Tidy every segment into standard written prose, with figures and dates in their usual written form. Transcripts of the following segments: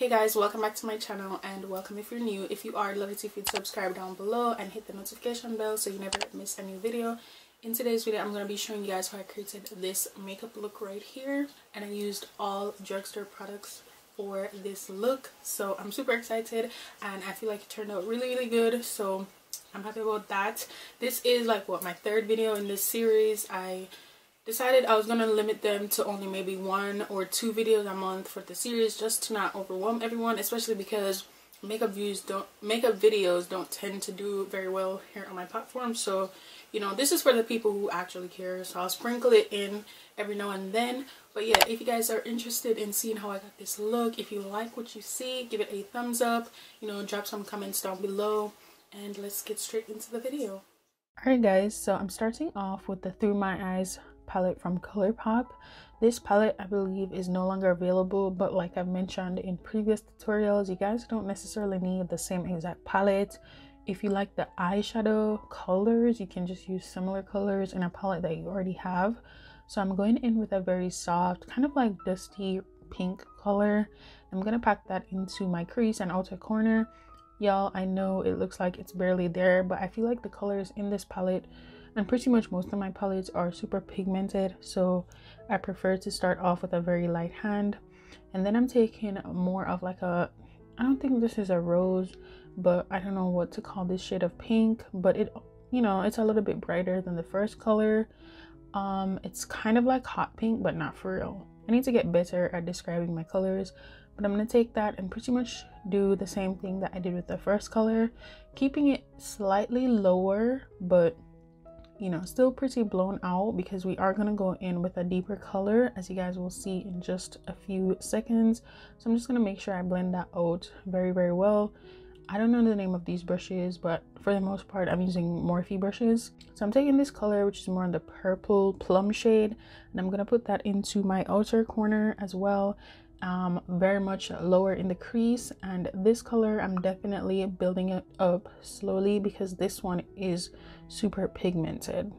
Hey guys, welcome back to my channel, and welcome if you're new. If you are, love it if you'd subscribe down below and hit the notification bell so you never miss a new video. In today's video, I'm going to be showing you guys how I created this makeup look right here, and I used all drugstore products for this look. So I'm super excited and I feel like it turned out really good, so I'm happy about that. This is like my third video in this series. I decided I was going to limit them to only maybe 1 or 2 videos a month for the series, just to not overwhelm everyone, especially because makeup videos don't tend to do very well here on my platform. So you know, this is for the people who actually care, so I'll sprinkle it in every now and then. But yeah, if you guys are interested in seeing how I got this look, if you like what you see, give it a thumbs up, you know, drop some comments down below, and let's get straight into the video. Alright guys, so I'm starting off with the Through My Eyes palette from ColourPop. This palette I believe is no longer available, but like I've mentioned in previous tutorials, you guys don't necessarily need the same exact palette. If you like the eyeshadow colors, you can just use similar colors in a palette that you already have. So I'm going in with a very soft, kind of like dusty pink color. I'm gonna pack that into my crease and outer corner. Y'all, I know it looks like it's barely there, but I feel like the colors in this palette, and pretty much most of my palettes, are super pigmented, so I prefer to start off with a very light hand. And then I'm taking more of like a, I don't think this is a rose, but I don't know what to call this shade of pink, but it, you know, it's a little bit brighter than the first color. It's kind of like hot pink, but not for real. I need to get better at describing my colors, but I'm gonna take that and pretty much do the same thing that I did with the first color, keeping it slightly lower, but you know, still pretty blown out, because we are gonna go in with a deeper color, as you guys will see in just a few seconds. So I'm just gonna make sure I blend that out very well. I don't know the name of these brushes, but for the most part I'm using Morphe brushes. So I'm taking this color, which is more in the purple plum shade, and I'm gonna put that into my outer corner as well, very much lower in the crease. And this color I'm definitely building it up slowly, because this one is super pigmented.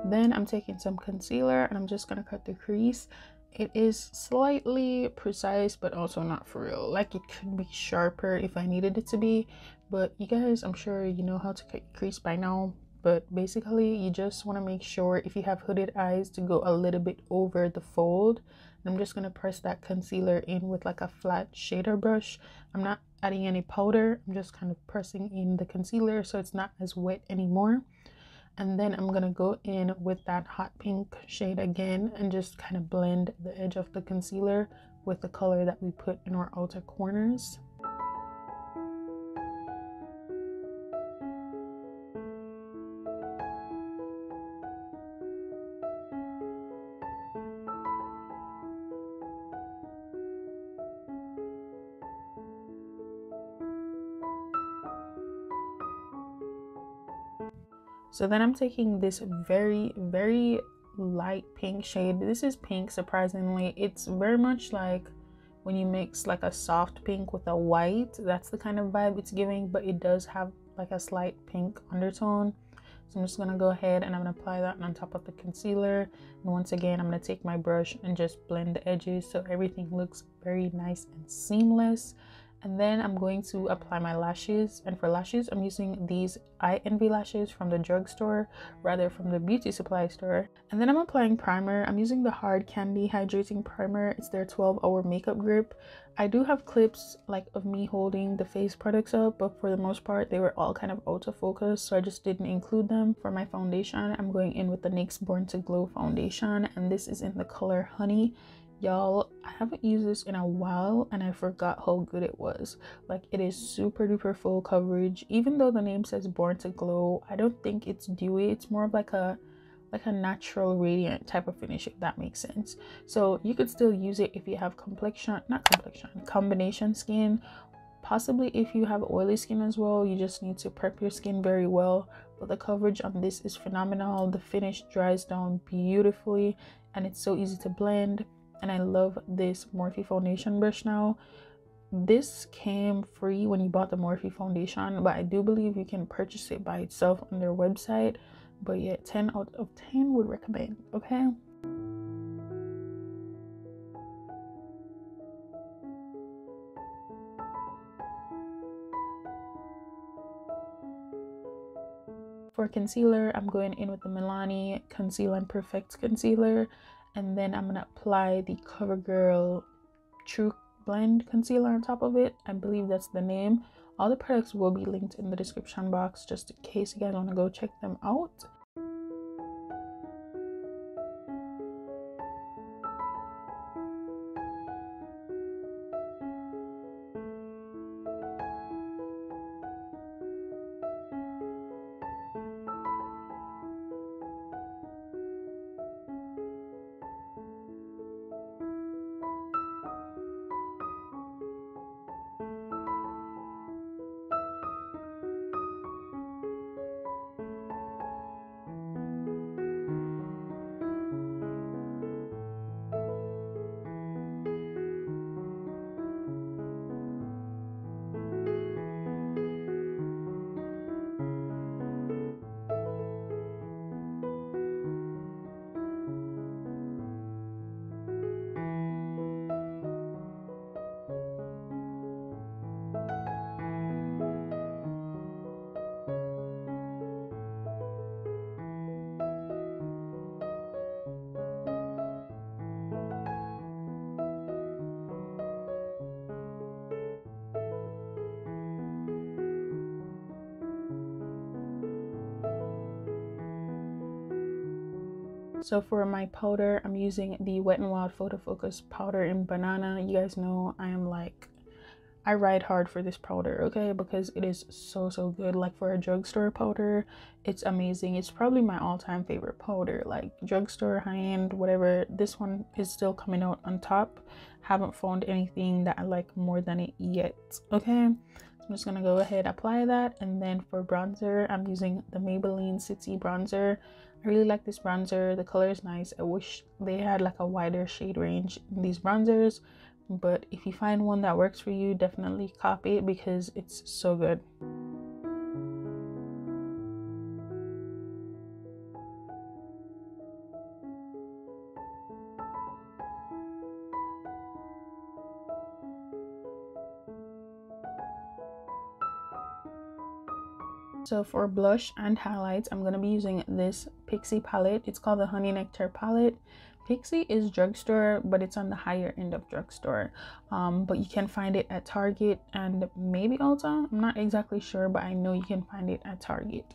Then I'm taking some concealer and I'm just gonna cut the crease. It is slightly precise, but also not for real. Like, it could be sharper if I needed it to be, but you guys, I'm sure you know how to cut your crease by now. But basically, you just want to make sure, if you have hooded eyes, to go a little bit over the fold. And I'm just gonna press that concealer in with like a flat shader brush. I'm not adding any powder, I'm just kind of pressing in the concealer so it's not as wet anymore. And then I'm gonna go in with that hot pink shade again and just kind of blend the edge of the concealer with the color that we put in our outer corners. So then I'm taking this very light pink shade. This is pink, surprisingly. It's very much like when you mix like a soft pink with a white. That's the kind of vibe it's giving, but it does have like a slight pink undertone. So I'm just gonna go ahead and I'm gonna apply that on top of the concealer. And once again, I'm gonna take my brush and just blend the edges so everything looks very nice and seamless. And then I'm going to apply my lashes, and for lashes I'm using these Eye Envy lashes from the drugstore, rather from the beauty supply store. And then I'm applying primer. I'm using the Hard Candy Hydrating Primer. It's their 12-hour makeup grip. I do have clips like of me holding the face products up, but for the most part they were all kind of out of focus, so I just didn't include them. For my foundation, I'm going in with the NYX Born to Glow foundation, and this is in the color Honey. Y'all, I haven't used this in a while and I forgot how good it was. Like, it is super duper full coverage. Even though the name says Born to Glow, I don't think it's dewy. It's more of like a natural radiant type of finish, if that makes sense. So you could still use it if you have combination skin. Possibly if you have oily skin as well, you just need to prep your skin very well. But the coverage on this is phenomenal. The finish dries down beautifully and it's so easy to blend. And I love this Morphe foundation brush now. This came free when you bought the Morphe foundation, but I do believe you can purchase it by itself on their website. But yeah, 10 out of 10 would recommend, okay? For concealer, I'm going in with the Milani Conceal and Perfect Concealer. And then I'm gonna apply the CoverGirl True Blend Concealer on top of it. I believe that's the name. All the products will be linked in the description box just in case you guys want to go check them out. So for my powder, I'm using the Wet n Wild Photo Focus powder in Banana. You guys know I ride hard for this powder, okay, because it is so good. Like, for a drugstore powder, it's amazing. It's probably my all-time favorite powder. Like, drugstore, high-end, whatever, this one is still coming out on top. Haven't found anything that I like more than it yet, okay? So I'm just gonna go ahead, apply that. And then for bronzer, I'm using the Maybelline City bronzer. I really like this bronzer. The color is nice. I wish they had like a wider shade range in these bronzers, but if you find one that works for you, definitely copy it because it's so good. So for blush and highlights, I'm going to be using this Pixie palette. It's called the Honey Nectar palette. Pixie is drugstore, but it's on the higher end of drugstore. But you can find it at Target and maybe Ulta. I'm not exactly sure, but I know you can find it at Target.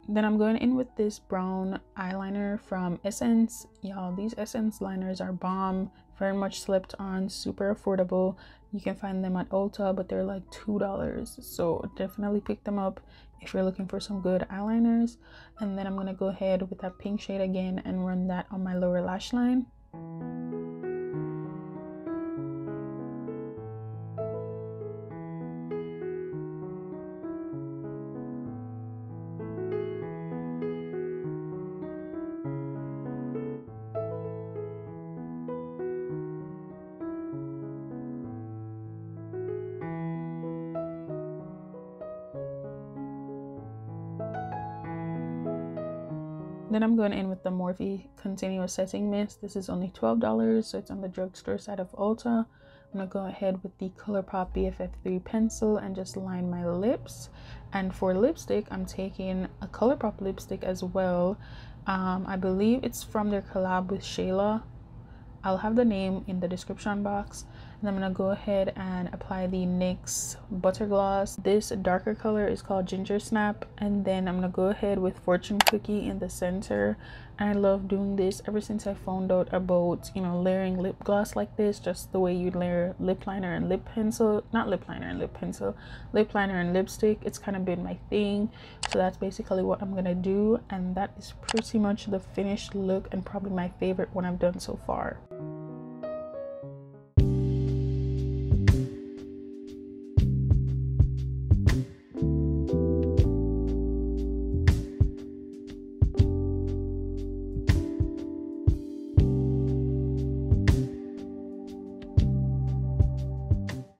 Then I'm going in with this brown eyeliner from Essence. Y'all, these Essence liners are bomb, very much slept on, super affordable. You can find them at Ulta, but they're like $2, so definitely pick them up if you're looking for some good eyeliners. And then I'm gonna go ahead with that pink shade again and run that on my lower lash line. Then I'm going in with the Morphe Continuous Setting Mist. This is only $12, so it's on the drugstore side of Ulta. I'm gonna go ahead with the ColourPop BFF3 pencil and just line my lips. And for lipstick, I'm taking a ColourPop lipstick as well. I believe it's from their collab with Shayla. I'll have the name in the description box. And I'm gonna go ahead and apply the NYX Butter Gloss. This darker color is called Ginger Snap. And then I'm gonna go ahead with Fortune Cookie in the center. And I love doing this ever since I found out about, you know, layering lip gloss like this, just the way you'd layer lip liner and lip pencil. Not lip liner and lip pencil, lip liner and lipstick. It's kind of been my thing. So that's basically what I'm gonna do. And that is pretty much the finished look and probably my favorite one I've done so far.